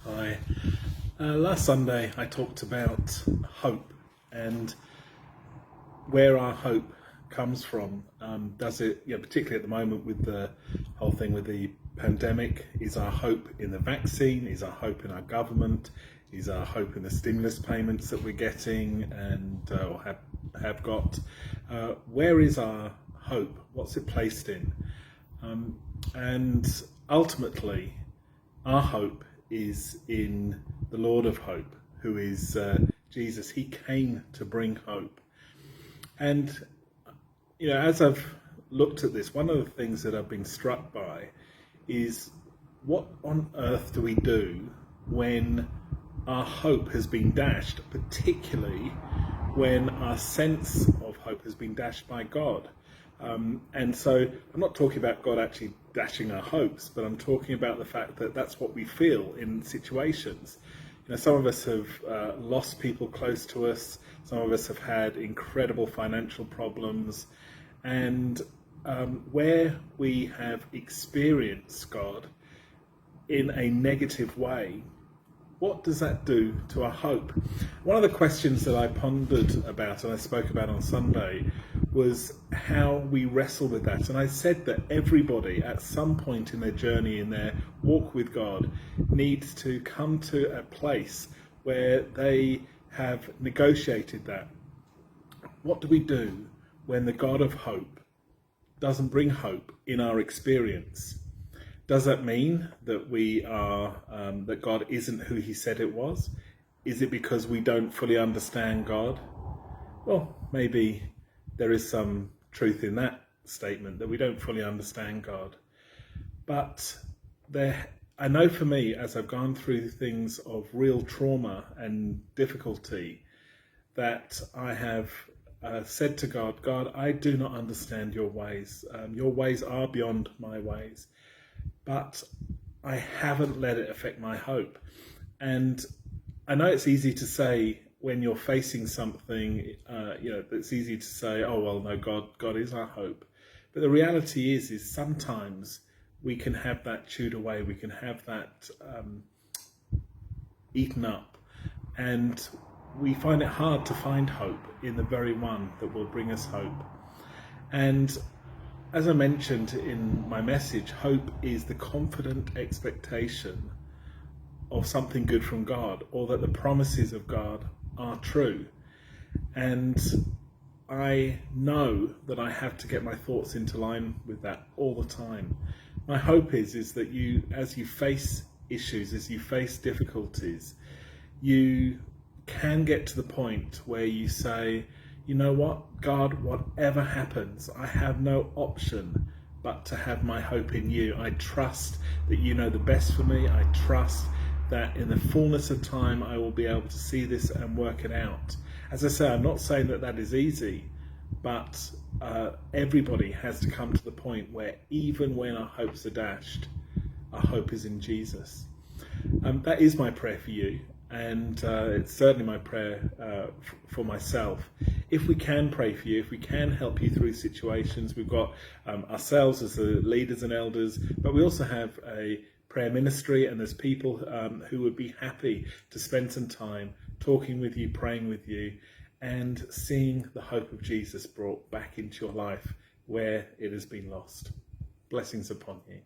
Hi. Last Sunday I talked about hope and where our hope comes from. Does it, particularly at the moment with the whole thing with the pandemic, is our hope in the vaccine? Is our hope in our government? Is our hope in the stimulus payments that we're getting and or have got? Where is our hope? What's it placed in? And ultimately, our hope is in the Lord of Hope, who is Jesus. He came to bring hope. And, as I've looked at this, one of the things that I've been struck by is what on earth do we do when our hope has been dashed, particularly when our sense of hope has been dashed by God. And so I'm not talking about God actually dashing our hopes, but I'm talking about the fact that that's what we feel in situations. Some of us have lost people close to us. Some of us have had incredible financial problems. And where we have experienced God in a negative way, what does that do to our hope? One of the questions that I pondered about and I spoke about on Sunday was how we wrestle with that. And I said that everybody at some point in their journey, in their walk with God, needs to come to a place where they have negotiated that. What do we do when the God of hope doesn't bring hope in our experience? Does that mean that we are that God isn't who he said it was? Is it because we don't fully understand God? Well, maybe there is some truth in that statement, that we don't fully understand God. But I know for me, as I've gone through things of real trauma and difficulty, that I have said to God, God, I do not understand your ways. Your ways are beyond my ways. But I haven't let it affect my hope. And I know it's easy to say when you're facing something, it's easy to say, oh, well, no, God is our hope. But the reality is sometimes we can have that chewed away. We can have that eaten up. And we find it hard to find hope in the very one that will bring us hope. And as I mentioned in my message, hope is the confident expectation of something good from God, or that the promises of God are true. And I know that I have to get my thoughts into line with that all the time. My hope is that you, as you face issues, as you face difficulties, you can get to the point where you say, you know what, God, whatever happens, I have no option but to have my hope in you. I trust that you know the best for me. I trust that in the fullness of time I will be able to see this and work it out. As I say, I'm not saying that that is easy, but everybody has to come to the point where even when our hopes are dashed, our hope is in Jesus. That is my prayer for you. And it's certainly my prayer for myself. If we can pray for you, if we can help you through situations, we've got ourselves as the leaders and elders, but we also have a prayer ministry, and there's people who would be happy to spend some time talking with you, praying with you, and seeing the hope of Jesus brought back into your life where it has been lost. Blessings upon you.